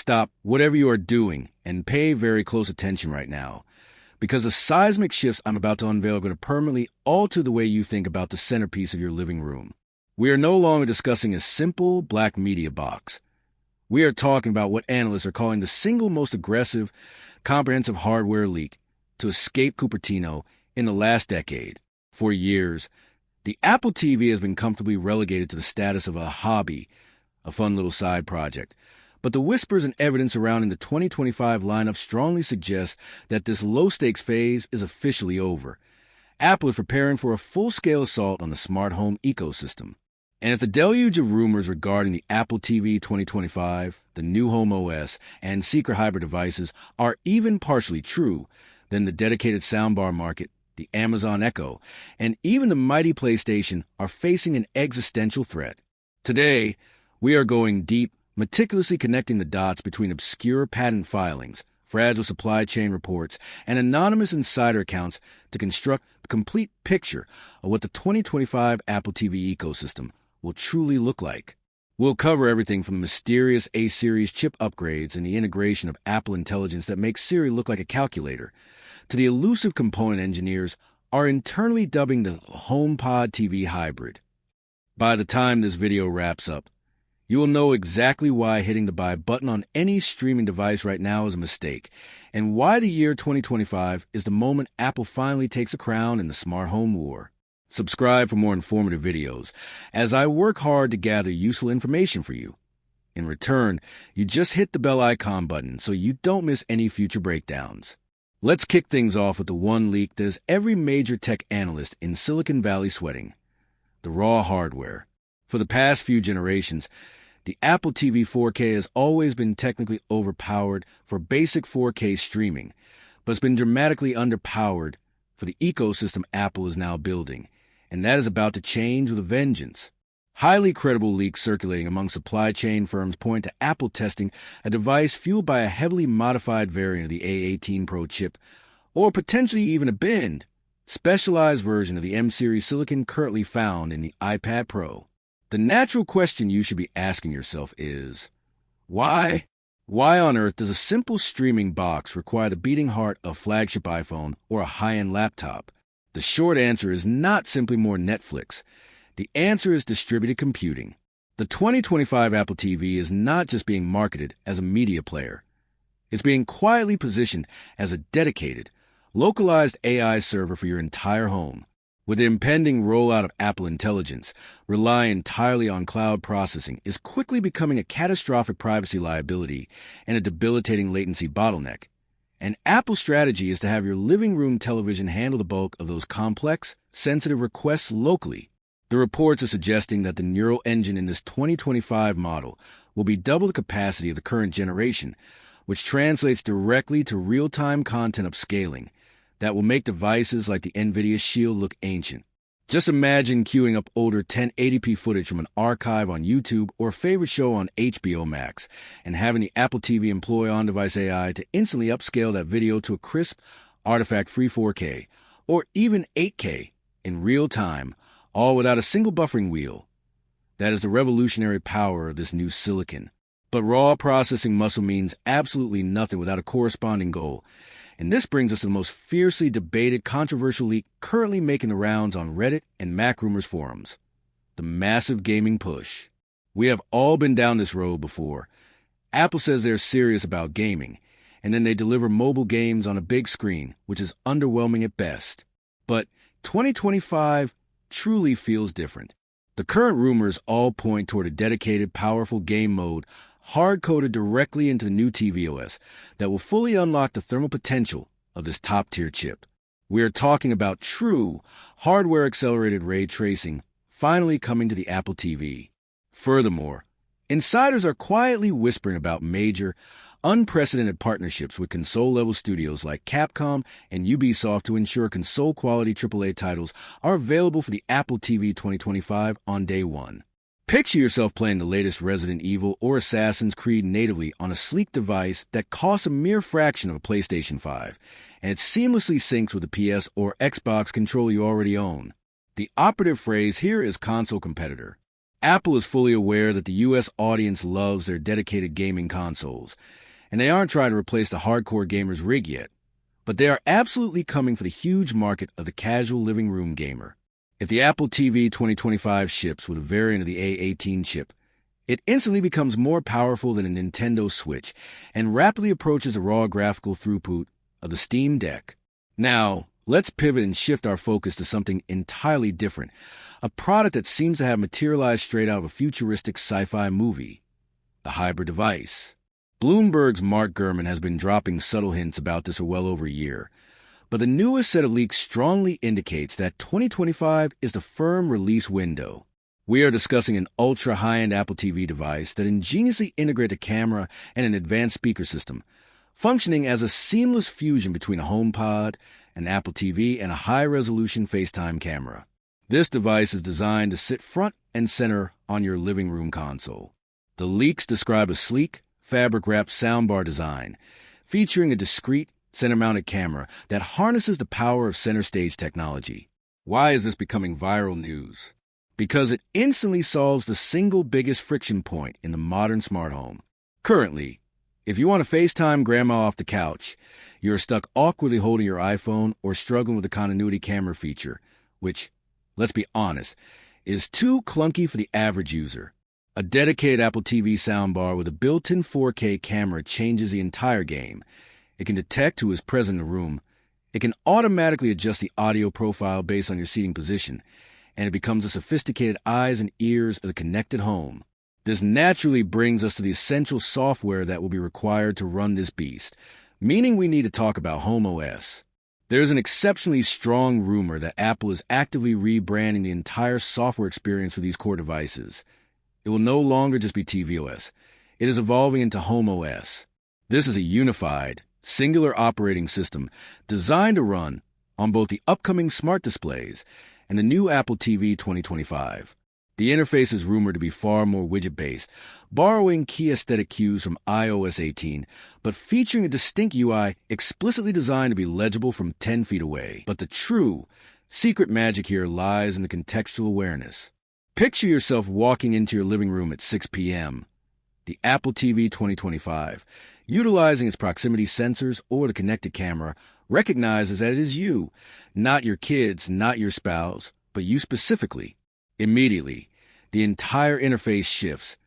stop whatever you are doing and pay very close attention right now, because the seismic shifts I'm about to unveil are going to permanently alter the way you think about the centerpiece of your living room. We are no longer discussing a simple black media box. We are talking about what analysts are calling the single most aggressive, comprehensive hardware leak to escape Cupertino in the last decade. For years, the Apple TV has been comfortably relegated to the status of a hobby, a fun little side project. But the whispers and evidence surrounding the 2025 lineup strongly suggest that this low-stakes phase is officially over. Apple is preparing for a full-scale assault on the smart home ecosystem. And if the deluge of rumors regarding the Apple TV 2025, the new Home OS, and secret hybrid devices are even partially true, then the dedicated soundbar market, the Amazon Echo, and even the mighty PlayStation are facing an existential threat. Today, we are going deep, meticulously connecting the dots between obscure patent filings, fragile supply chain reports, and anonymous insider accounts to construct a complete picture of what the 2025 Apple TV ecosystem will truly look like. We'll cover everything from the mysterious A-series chip upgrades and the integration of Apple Intelligence that makes Siri look like a calculator, to the elusive component engineers are internally dubbing the HomePod TV hybrid. By the time this video wraps up, you will know exactly why hitting the buy button on any streaming device right now is a mistake, and why the year 2025 is the moment Apple finally takes a crown in the smart home war. Subscribe for more informative videos, as I work hard to gather useful information for you. In return, you just hit the bell icon button so you don't miss any future breakdowns. Let's kick things off with the one leak that has every major tech analyst in Silicon Valley sweating: the raw hardware. For the past few generations, the Apple TV 4K has always been technically overpowered for basic 4K streaming, but it's been dramatically underpowered for the ecosystem Apple is now building, and that is about to change with a vengeance. Highly credible leaks circulating among supply chain firms point to Apple testing a device fueled by a heavily modified variant of the A18 Pro chip, or potentially even a binned, specialized version of the M-series silicon currently found in the iPad Pro. The natural question you should be asking yourself is, why? Why on earth does a simple streaming box require the beating heart of a flagship iPhone or a high-end laptop? The short answer is not simply more Netflix. The answer is distributed computing. The 2025 Apple TV is not just being marketed as a media player. It's being quietly positioned as a dedicated, localized AI server for your entire home. With the impending rollout of Apple Intelligence, relying entirely on cloud processing is quickly becoming a catastrophic privacy liability and a debilitating latency bottleneck. And Apple's strategy is to have your living room television handle the bulk of those complex, sensitive requests locally. The reports are suggesting that the neural engine in this 2025 model will be double the capacity of the current generation, which translates directly to real-time content upscaling that will make devices like the NVIDIA Shield look ancient. Just imagine queuing up older 1080p footage from an archive on YouTube or a favorite show on HBO Max, and having the Apple TV employ on-device AI to instantly upscale that video to a crisp, artifact-free 4K, or even 8K in real time, all without a single buffering wheel. That is the revolutionary power of this new silicon. But raw processing muscle means absolutely nothing without a corresponding goal. And this brings us to the most fiercely debated, controversial leak currently making the rounds on Reddit and MacRumors forums: the massive gaming push. We have all been down this road before. Apple says they're serious about gaming, and then they deliver mobile games on a big screen, which is underwhelming at best. But 2025 truly feels different. The current rumors all point toward a dedicated, powerful game mode hard-coded directly into the new tvOS that will fully unlock the thermal potential of this top-tier chip. We are talking about true, hardware-accelerated ray tracing finally coming to the Apple TV. Furthermore, insiders are quietly whispering about major, unprecedented partnerships with console-level studios like Capcom and Ubisoft to ensure console-quality AAA titles are available for the Apple TV 2025 on day one. Picture yourself playing the latest Resident Evil or Assassin's Creed natively on a sleek device that costs a mere fraction of a PlayStation 5, and it seamlessly syncs with the PS or Xbox controller you already own. The operative phrase here is console competitor. Apple is fully aware that the U.S. audience loves their dedicated gaming consoles, and they aren't trying to replace the hardcore gamer's rig yet, but they are absolutely coming for the huge market of the casual living room gamer. If the Apple TV 2025 ships with a variant of the A18 chip, it instantly becomes more powerful than a Nintendo Switch and rapidly approaches the raw graphical throughput of the Steam Deck. Now, let's pivot and shift our focus to something entirely different, a product that seems to have materialized straight out of a futuristic sci-fi movie, the hybrid device. Bloomberg's Mark Gurman has been dropping subtle hints about this for well over a year, but the newest set of leaks strongly indicates that 2025 is the firm release window. We are discussing an ultra-high-end Apple TV device that ingeniously integrates a camera and an advanced speaker system, functioning as a seamless fusion between a HomePod, an Apple TV, and a high-resolution FaceTime camera. This device is designed to sit front and center on your living room console. The leaks describe a sleek, fabric-wrapped soundbar design, featuring a discrete, center-mounted camera that harnesses the power of center stage technology. Why is this becoming viral news? Because it instantly solves the single biggest friction point in the modern smart home. Currently, if you want to FaceTime grandma off the couch, you're stuck awkwardly holding your iPhone or struggling with the continuity camera feature, which, let's be honest, is too clunky for the average user. A dedicated Apple TV soundbar with a built-in 4K camera changes the entire game. It can detect who is present in the room. It can automatically adjust the audio profile based on your seating position, and it becomes the sophisticated eyes and ears of the connected home. This naturally brings us to the essential software that will be required to run this beast, meaning we need to talk about HomeOS. There's an exceptionally strong rumor that Apple is actively rebranding the entire software experience for these core devices. It will no longer just be tvOS. It is evolving into HomeOS. This is a unified, singular operating system designed to run on both the upcoming smart displays and the new Apple TV 2025. The interface is rumored to be far more widget-based, borrowing key aesthetic cues from iOS 18, but featuring a distinct UI explicitly designed to be legible from 10 feet away. But the true, secret magic here lies in the contextual awareness. Picture yourself walking into your living room at 6 p.m. The Apple TV 2025, utilizing its proximity sensors or the connected camera, recognizes that it is you, not your kids, not your spouse, but you specifically. Immediately, the entire interface shifts.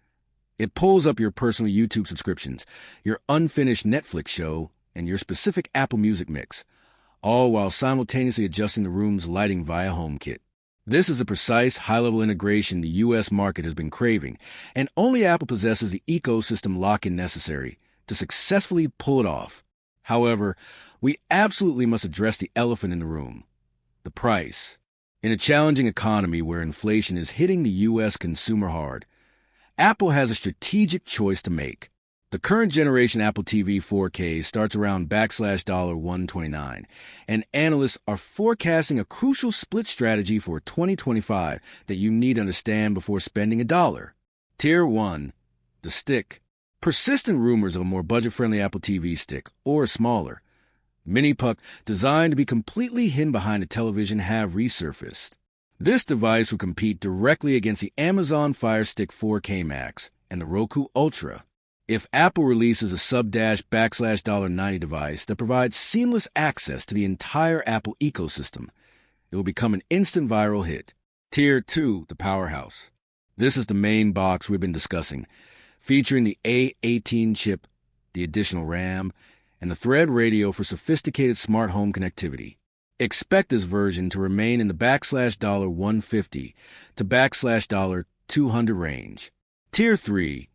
It pulls up your personal YouTube subscriptions, your unfinished Netflix show, and your specific Apple Music mix, all while simultaneously adjusting the room's lighting via HomeKit. This is a precise, high-level integration the U.S. market has been craving, and only Apple possesses the ecosystem lock-in necessary to successfully pull it off. However, we absolutely must address the elephant in the room: the price. In a challenging economy where inflation is hitting the U.S. consumer hard, Apple has a strategic choice to make. The current generation Apple TV 4K starts around $129, and analysts are forecasting a crucial split strategy for 2025 that you need to understand before spending $1. Tier 1, the stick. Persistent rumors of a more budget-friendly Apple TV stick, or smaller, Mini Puck, designed to be completely hidden behind a television, have resurfaced. This device will compete directly against the Amazon Fire Stick 4K Max and the Roku Ultra. If Apple releases a $$90 device that provides seamless access to the entire Apple ecosystem, it will become an instant viral hit. Tier 2, the powerhouse. This is the main box we've been discussing, featuring the A18 chip, the additional RAM, and the Thread radio for sophisticated smart home connectivity. Expect this version to remain in the $150 to $200 range. Tier 3,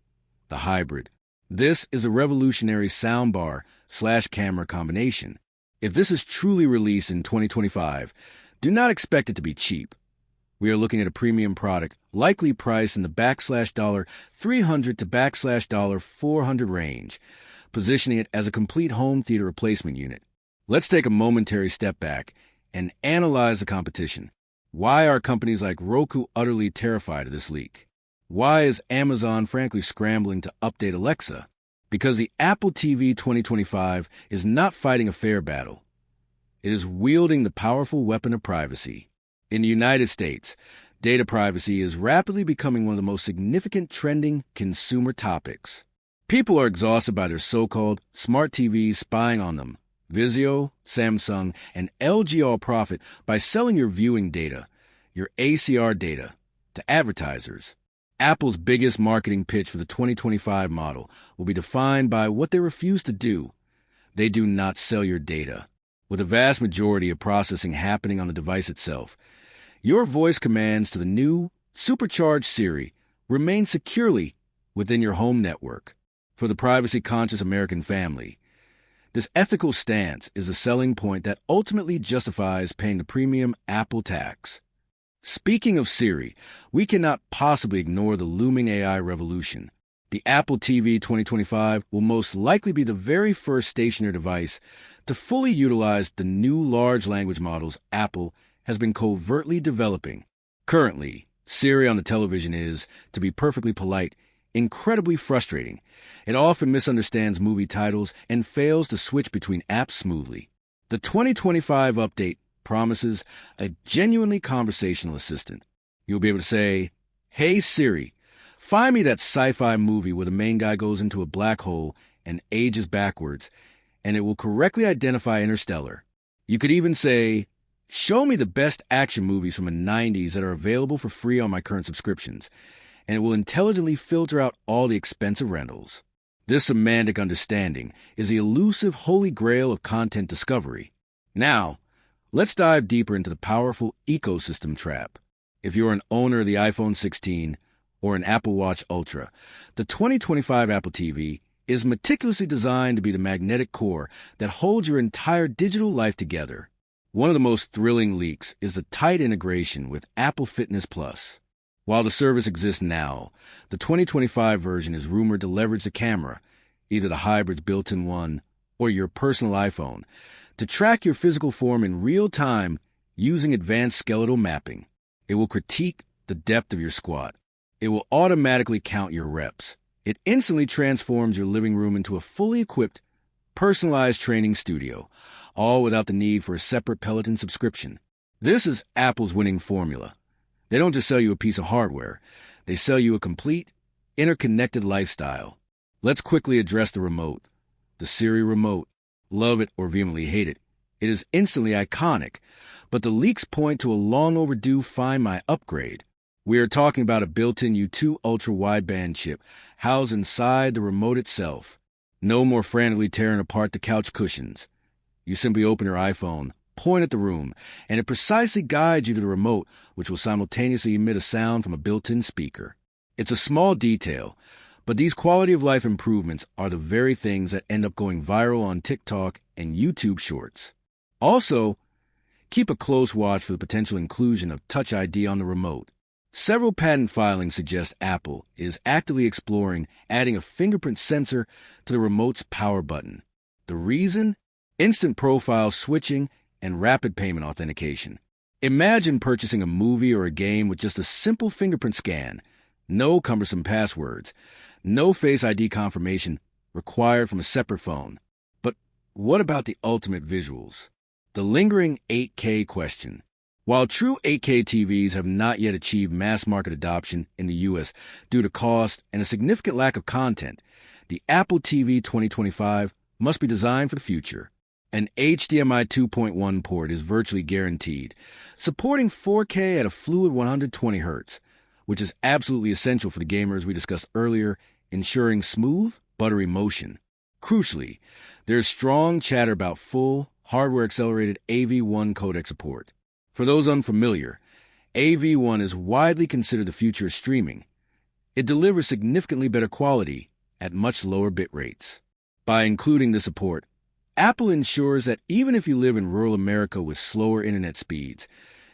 the hybrid. This is a revolutionary soundbar/camera combination. If this is truly released in 2025, do not expect it to be cheap. We are looking at a premium product, likely priced in the $300 to $400 range, positioning it as a complete home theater replacement unit. Let's take a momentary step back and analyze the competition. Why are companies like Roku utterly terrified of this leak? Why is Amazon frankly scrambling to update Alexa? Because the Apple TV 2025 is not fighting a fair battle. It is wielding the powerful weapon of privacy. In the United States, Data privacy is rapidly becoming one of the most significant trending consumer topics. People are exhausted by their so-called smart TVs spying on them. Vizio, Samsung, and LG all profit by selling your viewing data, your ACR data, to advertisers. Apple's biggest marketing pitch for the 2025 model will be defined by what they refuse to do. They do not sell your data. With the vast majority of processing happening on the device itself, your voice commands to the new, supercharged Siri remain securely within your home network. For the privacy-conscious American family, this ethical stance is a selling point that ultimately justifies paying the premium Apple tax. Speaking of Siri, we cannot possibly ignore the looming AI revolution. The Apple TV 2025 will most likely be the very first stationary device to fully utilize the new large language models Apple has been covertly developing. Currently, Siri on the television is, to be perfectly polite, incredibly frustrating. It often misunderstands movie titles and fails to switch between apps smoothly. The 2025 update promises a genuinely conversational assistant. You'll be able to say, "Hey Siri, find me that sci-fi movie where the main guy goes into a black hole and ages backwards," and it will correctly identify Interstellar. You could even say, "Show me the best action movies from the 90s that are available for free on my current subscriptions," and it will intelligently filter out all the expensive rentals. This semantic understanding is the elusive holy grail of content discovery. Now, let's dive deeper into the powerful ecosystem trap. If you're an owner of the iPhone 16 or an Apple Watch Ultra, the 2025 Apple TV is meticulously designed to be the magnetic core that holds your entire digital life together. One of the most thrilling leaks is the tight integration with Apple Fitness Plus. While the service exists now, the 2025 version is rumored to leverage the camera, either the hybrid's built-in one or your personal iPhone, to track your physical form in real time using advanced skeletal mapping. It will critique the depth of your squat. It will automatically count your reps. It instantly transforms your living room into a fully equipped, personalized training studio, all without the need for a separate Peloton subscription. This is Apple's winning formula. They don't just sell you a piece of hardware. They sell you a complete, interconnected lifestyle. Let's quickly address the remote. The Siri remote. Love it or vehemently hate it. It is instantly iconic, but the leaks point to a long overdue Find My upgrade. We are talking about a built-in U2 ultra-wideband chip housed inside the remote itself. No more frantically tearing apart the couch cushions. You simply open your iPhone, point at the room, and it precisely guides you to the remote, which will simultaneously emit a sound from a built-in speaker. It's a small detail, but these quality-of-life improvements are the very things that end up going viral on TikTok and YouTube Shorts. Also, keep a close watch for the potential inclusion of Touch ID on the remote. Several patent filings suggest Apple is actively exploring adding a fingerprint sensor to the remote's power button. The reason? Instant profile switching and rapid payment authentication. Imagine purchasing a movie or a game with just a simple fingerprint scan, no cumbersome passwords, no Face ID confirmation required from a separate phone. But what about the ultimate visuals? The lingering 8K question. While true 8K TVs have not yet achieved mass market adoption in the US due to cost and a significant lack of content, the Apple TV 2025 must be designed for the future. An HDMI 2.1 port is virtually guaranteed, supporting 4K at a fluid 120 Hz, which is absolutely essential for the gamers we discussed earlier, ensuring smooth, buttery motion. Crucially, there's strong chatter about full, hardware-accelerated AV1 codec support. For those unfamiliar, AV1 is widely considered the future of streaming. It delivers significantly better quality at much lower bit rates. By including the support, Apple ensures that even if you live in rural America with slower internet speeds,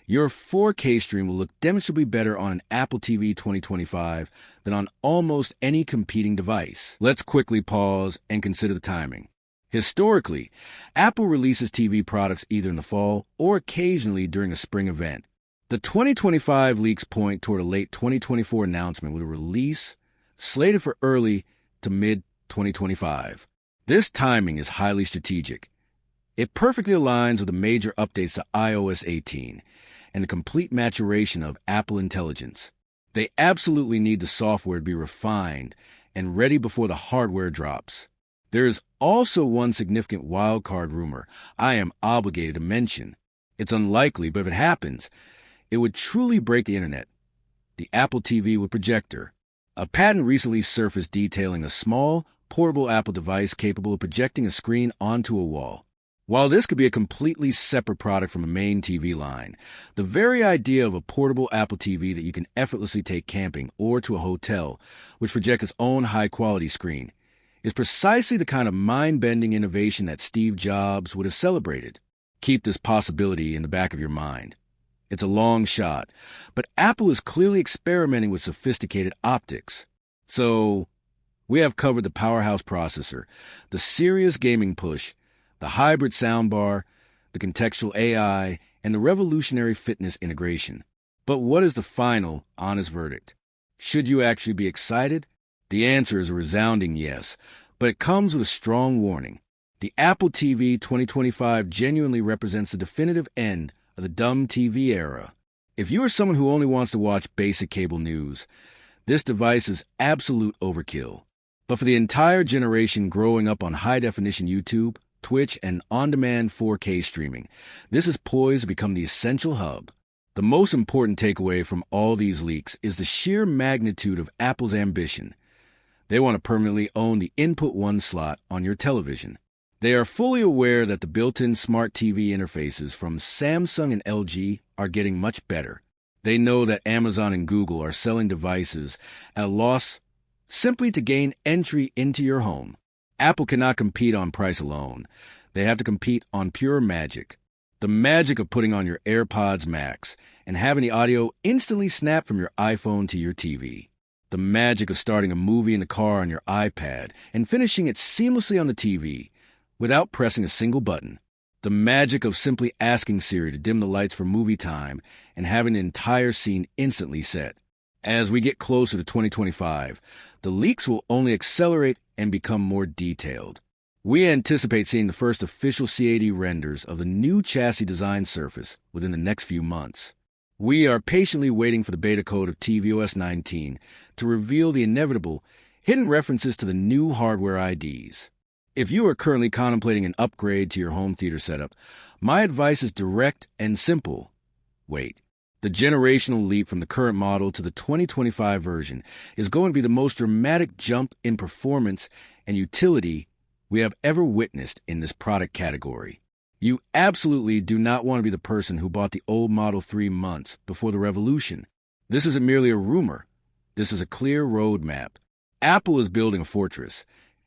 your 4K stream will look demonstrably better on an Apple TV 2025 than on almost any competing device. Let's quickly pause and consider the timing. Historically, Apple releases TV products either in the fall or occasionally during a spring event. The 2025 leaks point toward a late 2024 announcement with a release slated for early to mid-2025. This timing is highly strategic. It perfectly aligns with the major updates to iOS 18 and the complete maturation of Apple Intelligence. They absolutely need the software to be refined and ready before the hardware drops. There is also one significant wildcard rumor I am obligated to mention. It's unlikely, but if it happens, it would truly break the internet. The Apple TV with projector. A patent recently surfaced detailing a small, portable Apple device capable of projecting a screen onto a wall. While this could be a completely separate product from a main TV line, the very idea of a portable Apple TV that you can effortlessly take camping or to a hotel, which projects its own high-quality screen, is precisely the kind of mind-bending innovation that Steve Jobs would have celebrated. Keep this possibility in the back of your mind. It's a long shot, but Apple is clearly experimenting with sophisticated optics. So, we have covered the powerhouse processor, the serious gaming push, the hybrid soundbar, the contextual AI, and the revolutionary fitness integration. But what is the final, honest verdict? Should you actually be excited? The answer is a resounding yes, but it comes with a strong warning. The Apple TV 2025 genuinely represents the definitive end of the dumb TV era. If you are someone who only wants to watch basic cable news, this device is absolute overkill. But for the entire generation growing up on high-definition YouTube, Twitch, and on-demand 4K streaming, this is poised to become the essential hub. The most important takeaway from all these leaks is the sheer magnitude of Apple's ambition. They want to permanently own the Input 1 slot on your television. They are fully aware that the built-in smart TV interfaces from Samsung and LG are getting much better. They know that Amazon and Google are selling devices at a loss simply to gain entry into your home. Apple cannot compete on price alone. They have to compete on pure magic. The magic of putting on your AirPods Max and having the audio instantly snap from your iPhone to your TV. The magic of starting a movie in the car on your iPad and finishing it seamlessly on the TV without pressing a single button. The magic of simply asking Siri to dim the lights for movie time and having the entire scene instantly set. As we get closer to 2025, the leaks will only accelerate and become more detailed. We anticipate seeing the first official CAD renders of the new chassis design surface within the next few months. We are patiently waiting for the beta code of tvOS 19 to reveal the inevitable hidden references to the new hardware IDs. If you are currently contemplating an upgrade to your home theater setup, my advice is direct and simple. Wait. The generational leap from the current model to the 2025 version is going to be the most dramatic jump in performance and utility we have ever witnessed in this product category. You absolutely do not want to be the person who bought the old Model 3 months before the revolution. This isn't merely a rumor. This is a clear roadmap. Apple is building a fortress,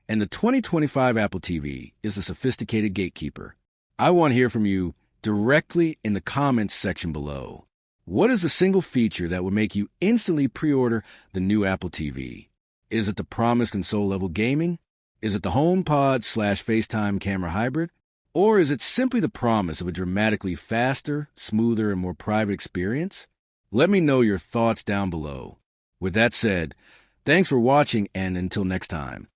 and the 2025 Apple TV is a sophisticated gatekeeper. I want to hear from you directly in the comments section below. What is the single feature that would make you instantly pre-order the new Apple TV? Is it the promised console-level gaming? Is it the HomePod/FaceTime camera hybrid? Or is it simply the promise of a dramatically faster, smoother, and more private experience? Let me know your thoughts down below. With that said, thanks for watching, and until next time.